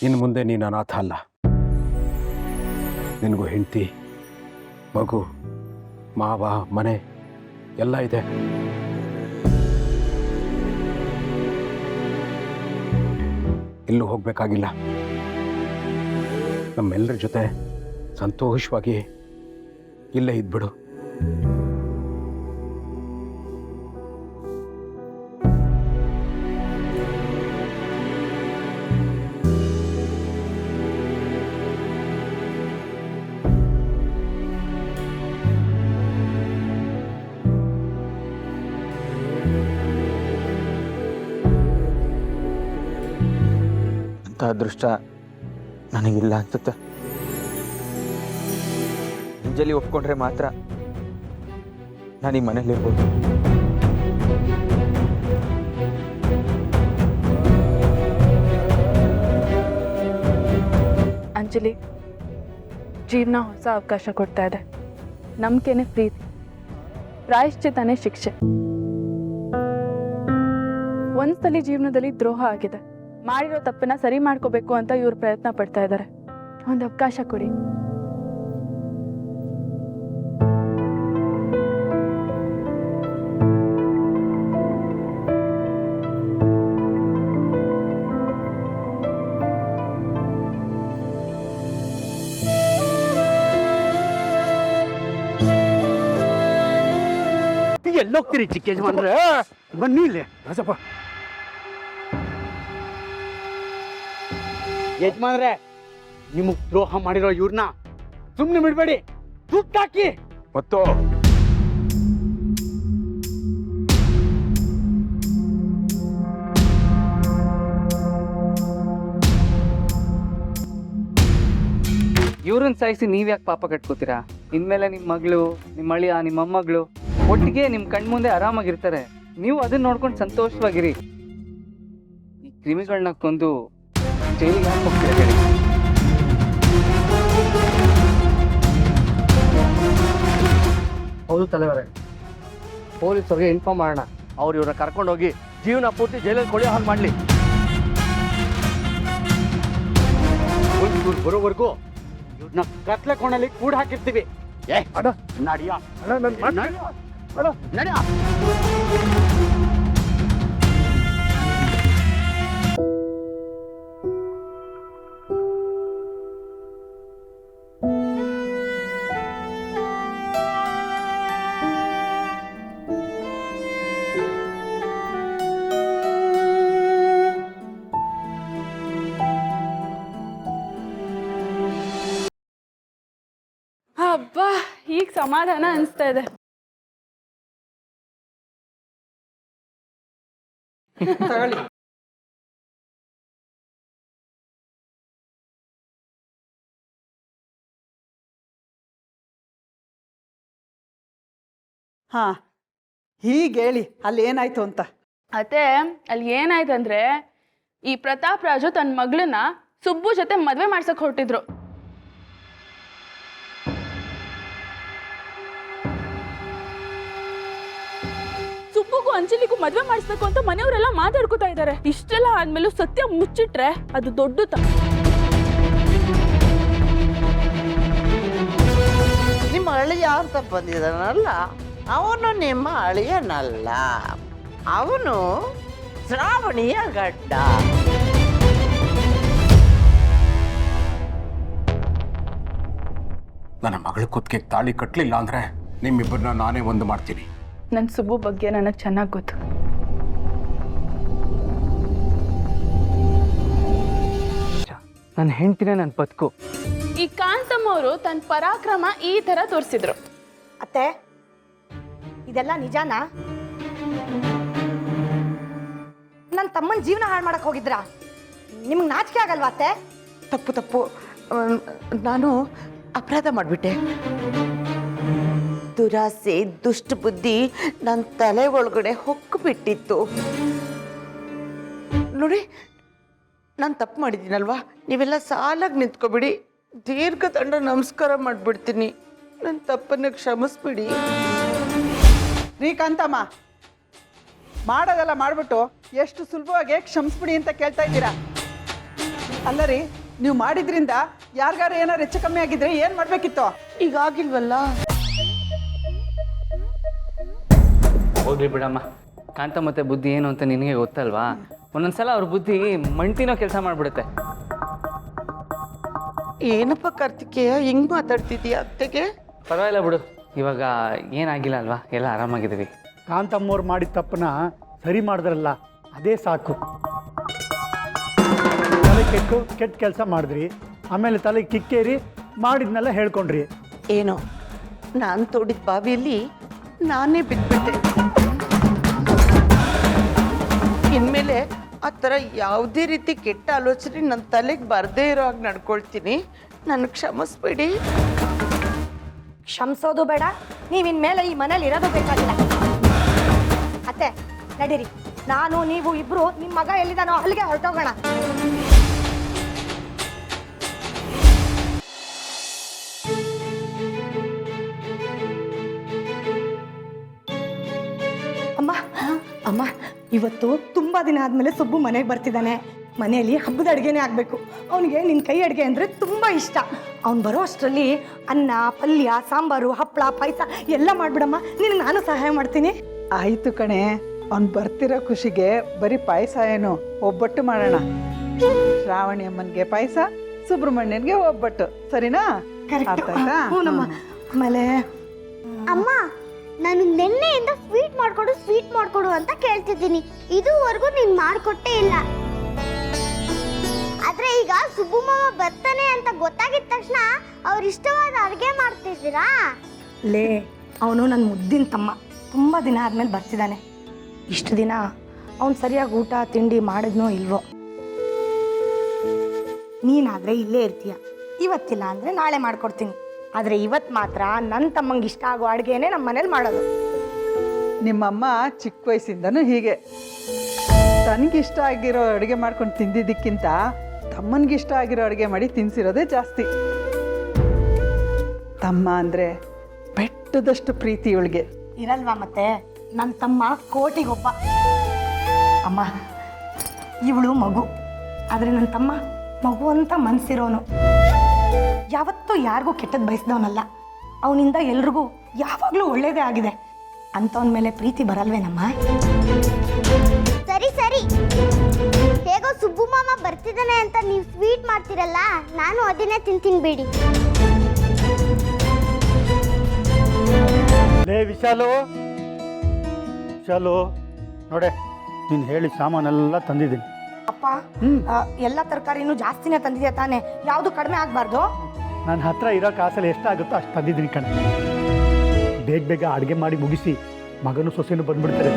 ಇನ್ನು ಮುಂದೆ ನೀನು ಅನಾಥ ಅಲ್ಲ. ನಿನಗೂ ಹೆಂಡತಿ, ಮಗು, ಮಾವ, ಮನೆ ಎಲ್ಲ ಇದೆ. ಎಲ್ಲೂ ಹೋಗಬೇಕಾಗಿಲ್ಲ. ನಮ್ಮೆಲ್ಲರ ಜೊತೆ ಸಂತೋಷವಾಗಿ ಇಲ್ಲೇ ಇದ್ಬಿಡು. ಅದೃಷ್ಟ ನನಗಿಲ್ಲ ಅನ್ಸುತ್ತೆ. ಅಂಜಲಿ ಒಪ್ಕೊಂಡ್ರೆ ಮಾತ್ರ ನಾನು ಈ ಮನೇಲಿರ್ಬೋದು. ಅಂಜಲಿ, ಜೀವನ ಹೊಸ ಅವಕಾಶ ಕೊಡ್ತಾ ಇದೆ. ನಂಬಿಕೆನೇ ಪ್ರೀತಿ, ಪ್ರಾಯಶ್ಚಿತ್ತನೇ ಶಿಕ್ಷೆ. ಒಂದ್ಸಲಿ ಜೀವನದಲ್ಲಿ ದ್ರೋಹ ಆಗಿದೆ. ಮಾಡಿರೋ ತಪ್ಪನ್ನ ಸರಿ ಮಾಡ್ಕೋಬೇಕು ಅಂತ ಇವ್ರು ಪ್ರಯತ್ನ ಪಡ್ತಾ ಇದ್ದಾರೆ. ಒಂದು ಅವಕಾಶ ಕೊಡಿ. ಎಲ್ಲೋಗ್ತೀರಿ ಚಿಕ್ಕ ಯಜಮಾನ್ರೆ? ಬನ್ನಿ ಇಲ್ಲಿ. ರಾಜಪ್ಪ, ಯಜಮಾನ್ರೆ, ನಿಮಗ್ ದ್ರೋಹ ಮಾಡಿರೋ ಇವ್ರನ್ನ ಸುಮ್ನೆ ಬಿಡ್ಬೇಡಿ, ತುಟ್ಟಾಕಿ. ಮತ್ತು ಇವ್ರನ್ನ ಸಾಯಿಸಿ ನೀವ್ಯಾಕೆ ಪಾಪ ಕಟ್ಕೋತೀರಾ? ಇನ್ಮೇಲೆ ನಿಮ್ಮ ಮಗಳು, ನಿಮ್ಮ ಅಳಿಯ, ನಿಮ್ಮ ಮೊಮ್ಮಗಳು ಒಟ್ಟಿಗೆ ನಿಮ್ಮ ಕಣ್ಮುಂದೆ ಆರಾಮಾಗಿರ್ತಾರೆ. ನೀವು ಅದನ್ನ ನೋಡ್ಕೊಂಡು ಸಂತೋಷವಾಗಿರಿ. ಈ ಕ್ರಿಮಿಗಳನ್ನ ಕೊಂದು ಜೈಲಿಗೆ ಹಾಕಿ ಹೋಗ್ತೀರಾ ಹೇಳಿ? ಹೌದು ತಲೆವರೇ, ಪೊಲೀಸರಿಗೆ ಇನ್ಫಾರ್ಮ್ ಮಾಡೋಣ. ಅವ್ರು ಇವ್ರನ್ನ ಕರ್ಕೊಂಡೋಗಿ ಜೀವನ ಪೂರ್ತಿ ಜೈಲಲ್ಲಿ ಕೊಳೆಯೋ ಹಾಗೆ ಮಾಡ್ಲಿ. ಇವ್ರು ಬರೋವರೆಗೂ ಇವ್ರನ್ನ ಕತ್ಲೆ ಕೋಣಲ್ಲಿ ಕೂಡ ಹಾಕಿರ್ತೀವಿ. ನಡಿಯಾ ನಡಿಯಾ. ಹಬ್ಬ, ಈಗ ಸಮಾಧಾನ ಅನಿಸ್ತಾ ಇದೆ. ಹಾ, ಹೀಗೆ ಹೇಳಿ ಅಲ್ಲಿ ಏನಾಯ್ತು ಅಂತ. ಅತ್ತೆ, ಅಲ್ಲಿ ಏನಾಯ್ತಂದ್ರೆ, ಈ ಪ್ರತಾಪ್ ರಾಜು ತನ್ನ ಮಗಳನ್ನ ಸುಬ್ಬು ಜೊತೆ ಮದ್ವೆ ಮಾಡ್ಸಕ್ ಹೊರಟಿದ್ರು. ಸುಬ್ಬುಗೂ ಅಂಜಲಿಗೂ ಮದ್ವೆ ಮಾಡಿಸ್ಬೇಕು ಅಂತ ಮನೆಯವರೆಲ್ಲ ಮಾತಾಡ್ಕೋತಾ ಇದ್ದಾರೆ. ಇಷ್ಟೆಲ್ಲ ಆದ್ಮೇಲೂ ಸತ್ಯ ಮುಚ್ಚಿಟ್ರೆ ಅದು ದೊಡ್ಡ ತಪ್ಪು. ನಿಮ್ಮ ಅಳಿಯ ಅಂತ ಬಂದಿದ್ದಾನಲ್ಲ, ಅವನು ನಿಮ್ಮ ಅಳಿಯನಲ್ಲ, ಅವನು ಶ್ರಾವಣಿಯ ಗಡ್ಡ. ನನ್ನ ಮಗಳ ಕುತ್ತಿಗೆ ತಾಳಿ ಕಟ್ಟಲಿಲ್ಲ ಅಂದ್ರೆ ನಿಮ್ಮಿಬ್ಬರನ್ನ ನಾನೇ ಒಂದು ಮಾಡ್ತೀನಿ. ನನ್ನ ಸುಬ್ಬು ಬಗ್ಗೆ ನನಗೆ ಚೆನ್ನಾಗಿ ಗೊತ್ತು. ನನ್ನ ಹೆಂಡ್ತಿನೇ ನನ್ನ ಬದುಕು. ಈ ಕಾಂತಮ್ಮ ಅವರು ತನ್ನ ಪರಾಕ್ರಮ ಈ ತರ ತೋರಿಸಿದ್ರು. ಅತ್ತೆ, ಇದೆಲ್ಲ ನಿಜಾನಾ? ನನ್ನ ತಮ್ಮನ ಜೀವನ ಹಾಳು ಮಾಡಕ್ ಹೋಗಿದ್ರಾ? ನಿಮ್ಗೆ ನಾಚಿಕೆ ಆಗಲ್ವಾ ಅತ್ತೆ? ತಪ್ಪು ತಪ್ಪು, ನಾನು ಅಪರಾಧ ಮಾಡಿಬಿಟ್ಟೆ. ದುರಾಸೆ, ದುಷ್ಟ ಬುದ್ಧಿ ನನ್ನ ತಲೆ ಒಳಗಡೆ ಹೊಕ್ಕಿಬಿಟ್ಟಿತ್ತು. ನೋಡಿ, ನಾನು ತಪ್ಪು ಮಾಡಿದ್ದೀನಲ್ವಾ? ನೀವೆಲ್ಲ ಸಾಲಾಗಿ ನಿಂತ್ಕೊಬಿಡಿ, ದೀರ್ಘದಂಡ ನಮಸ್ಕಾರ ಮಾಡಿಬಿಡ್ತೀನಿ. ನನ್ನ ತಪ್ಪನ್ನು ಕ್ಷಮಿಸ್ಬಿಡಿ. ರೀ ಕಾಂತಮ್ಮ, ಮಾಡೋದೆಲ್ಲ ಮಾಡಿಬಿಟ್ಟು ಎಷ್ಟು ಸುಲಭವಾಗಿ ಕ್ಷಮಿಸ್ಬಿಡಿ ಅಂತ ಕೇಳ್ತಾ ಇದ್ದೀರಾ? ಅಲ್ಲ ರೀ, ನೀವು ಮಾಡಿದ್ರಿಂದ ಯಾರಿಗಾರ ಏನಾರು ಹೆಚ್ಚು ಕಮ್ಮಿ ಆಗಿದ್ರೆ ಏನು ಮಾಡಬೇಕಿತ್ತು? ಈಗ ಆಗಿಲ್ವಲ್ಲ. ಹೋಗ್ಲಿ ಬಿಡಮ್ಮ, ಕಾಂತ ಮತ್ತೆ ಬುದ್ಧಿ ಏನು ಅಂತ ನಿನಗೆ ಗೊತ್ತಲ್ವಾ? ಒಂದೊಂದ್ಸಲ ಅವ್ರ ಬುದ್ಧಿ ಮಂಟಿನೋ ಕೆಲಸ ಮಾಡ್ಬಿಡುತ್ತೆ. ಏನಪ್ಪ ಕಾರ್ತಿಕೇಯ ಹಿಂಗ್ ಮಾತಾಡ್ತಿದೀಯ ಅತ್ತೆಗೆ? ಪರವಾಗಿಲ್ಲ ಬಿಡು, ಇವಾಗ ಏನಾಗಿಲ್ಲ ಅಲ್ವಾ, ಎಲ್ಲ ಆರಾಮಾಗಿದ್ದೀವಿ. ಕಾಂತಮ್ಮವ್ರು ಮಾಡಿದ ತಪ್ಪನ್ನ ಸರಿ ಮಾಡಿದ್ರಲ್ಲ, ಅದೇ ಸಾಕು. ತಲೆ ಕೆಟ್ಟ ಕೆಲಸ ಮಾಡಿದ್ರಿ, ಆಮೇಲೆ ತಲೆ ಕಿಕ್ಕೇರಿ ಮಾಡಿದ್ನೆಲ್ಲ ಹೇಳ್ಕೊಂಡ್ರಿ. ಏನೋ ನಾನು ತೋಡಿದ ಬಾವಿಯಲ್ಲಿ ನಾನೇ ಬಿದ್ಬಿಟ್ಟೆ. ಇನ್ಮೇಲೆ ಆ ಥರ ಯಾವುದೇ ರೀತಿ ಕೆಟ್ಟ ಆಲೋಚನೆ ನನ್ನ ತಲೆಗೆ ಬರದೇ ಇರೋ ಹಾಗೆ ನಡ್ಕೊಳ್ತೀನಿ. ನನಗೆ ಕ್ಷಮಿಸ್ಬೇಡಿ. ಕ್ಷಮಿಸೋದು ಬೇಡ, ನೀವಿನ್ಮೇಲೆ ಈ ಮನೇಲಿ ಇರೋದು ಬೇಕಾಗಿಲ್ಲ. ಅತ್ತೆ ನಡೀರಿ, ನಾನು ನೀವು ಇಬ್ರು ನಿಮ್ಮ ಮಗ ಎಲ್ಲಿದ್ದಾನೋ ಅಲ್ಲಿಗೆ ಹೊರಟೋಗೋಣ. ಅಮ್ಮ ಅಮ್ಮ, ಇವತ್ತು ತುಂಬಾ ದಿನ ಆದ್ಮೇಲೆ ಸುಬ್ಬು ಮನೆಗೆ ಬರ್ತಿದ್ದಾನೆ. ಮನೆಯಲ್ಲಿ ಹಬ್ಬದ ಅಡುಗೆನೇ ಆಗಬೇಕು. ಅವನಿಗೆ ನಿನ್ನ ಕೈ ಅಡುಗೆ ಅಂದರೆ ತುಂಬ ಇಷ್ಟ. ಅವ್ನು ಬರೋ ಅಷ್ಟರಲ್ಲಿ ಅನ್ನ, ಪಲ್ಯ, ಸಾಂಬಾರು, ಹಪ್ಪಳ, ಪಾಯಸ ಎಲ್ಲ ಮಾಡಿಬಿಡಮ್ಮ. ನಿನಗೆ ನಾನು ಸಹಾಯ ಮಾಡ್ತೀನಿ. ಆಯಿತು ಕಣೆ, ಅವ್ನು ಬರ್ತಿರೋ ಖುಷಿಗೆ ಬರೀ ಪಾಯಸ ಏನು, ಒಬ್ಬಟ್ಟು ಮಾಡೋಣ. ಶ್ರಾವಣಿ ಅಮ್ಮನಿಗೆ ಪಾಯಸ, ಸುಬ್ರಹ್ಮಣ್ಯನ್ಗೆ ಒಬ್ಬಟ್ಟು, ಸರಿನಾ? ಅರ್ಥ ಆಯ್ತಾ? ಹ್ಞೂನಮ್ಮ. ಆಮೇಲೆ ಅಮ್ಮ, ನಾನು ನಿನ್ನೆಯಿಂದ ಸ್ವೀಟ್ ಮಾಡ್ಕೊಡು ಅಂತ ಕೇಳ್ತಿದ್ದೀನಿ. ಇದುವರೆಗೂ ನೀನು ಮಾಡಿಕೊಟ್ಟೇ ಇಲ್ಲ. ಆದ್ರೆ ಈಗ ಸುಬ್ಬು ಮಾಮ ಬರ್ತಾನೆ ಅಂತ ಗೊತ್ತಾಗಿದ ತಕ್ಷಣ ಅವ್ರ ಇಷ್ಟವಾದ ಅಡುಗೆ ಮಾಡ್ತಿದ್ದೀರಾ? ಲೇ, ಅವನು ನನ್ನ ಮುದ್ದಿನ ತಮ್ಮ. ತುಂಬ ದಿನ ಆದಮೇಲೆ ಬರ್ತಿದ್ದಾನೆ. ಇಷ್ಟು ದಿನ ಅವನು ಸರಿಯಾಗಿ ಊಟ ತಿಂಡಿ ಮಾಡಿದ್ನೋ ಇಲ್ವೋ. ನೀನಾದರೆ ಇಲ್ಲೇ ಇರ್ತೀಯ. ಇವತ್ತಿಲ್ಲ ಅಂದರೆ ನಾಳೆ ಮಾಡ್ಕೊಡ್ತೀನಿ. ಆದರೆ ಇವತ್ತು ಮಾತ್ರ ನನ್ನ ತಮ್ಮಂಗೆ ಇಷ್ಟ ಆಗೋ ಅಡುಗೆನೇ ನಮ್ಮ ಮನೇಲಿ ಮಾಡೋದು. ನಿಮ್ಮಮ್ಮ ಚಿಕ್ಕ ವಯಸ್ಸಿಂದನೂ ಹೀಗೆ. ತನಗಿಷ್ಟ ಆಗಿರೋ ಅಡುಗೆ ಮಾಡ್ಕೊಂಡು ತಿಂದಿದ್ದಕ್ಕಿಂತ ತಮ್ಮನಿಗಿಷ್ಟ ಆಗಿರೋ ಅಡುಗೆ ಮಾಡಿ ತಿನ್ಸಿರೋದೇ ಜಾಸ್ತಿ. ತಮ್ಮ ಅಂದರೆ ಬೆಟ್ಟದಷ್ಟು ಪ್ರೀತಿ ಇವಳಿಗೆ. ಇರಲ್ವಾ ಮತ್ತೆ? ನನ್ನ ತಮ್ಮ ಕೋಟಿಗೊಬ್ಬ. ಅಮ್ಮ, ಇವಳು ಮಗು, ಆದರೆ ನನ್ನ ತಮ್ಮ ಮಗು ಅಂತ ಮನಸ್ಸಿರೋನು. ಯಾವತ್ತೂ ಯಾರಿಗೂ ಕೆಟ್ಟದ್ದು ಬಯಸಿದವನಲ್ಲ. ಅವನಿಂದ ಎಲ್ರಿಗೂ ಯಾವಾಗಲೂ ಒಳ್ಳೇದೇ ಆಗಿದೆ. ಅಂಥವನ ಮೇಲೆ ಪ್ರೀತಿ ಬರಲ್ವೇನಮ್ಮ? ಸರಿ ಸರಿ, ಹೇಗೋ ಸುಬ್ಬು ಮಾಮ ಬರ್ತಿದ್ದಾನೆ ಅಂತ ನೀವು ಸ್ವೀಟ್ ಮಾಡ್ತಿರಲ್ಲ, ನಾನು ಅದನ್ನೇ ತಿಂತೀನಿ ಬಿಡಿ. ಲೇ ವಿಶಾಲು, ನೋಡೆ, ನೀನು ಹೇಳಿ ಸಾಮಾನೆಲ್ಲ ತಂದಿದ್ದೀನಿ. ಅಪ್ಪ, ಎಲ್ಲ ತರಕಾರಿನೂ ಜಾಸ್ತಿನೇ ತಂದಿದ್ಯಾ ತಾನೆ? ಯಾವುದು ಕಡಿಮೆ ಆಗಬಾರ್ದು. ನನ್ನ ಹತ್ರ ಇರೋ ಕಾಸಲ್ಲಿ ಎಷ್ಟಾಗುತ್ತೋ ಅಷ್ಟು ತಂದಿದ್ದೀನಿ ಕಣೆ. ಬೇಗ ಅಡುಗೆ ಮಾಡಿ ಮುಗಿಸಿ ಮಗನೂ ಸೊಸೆನೂ ಬಂದ್ಬಿಡ್ತಾರೆ.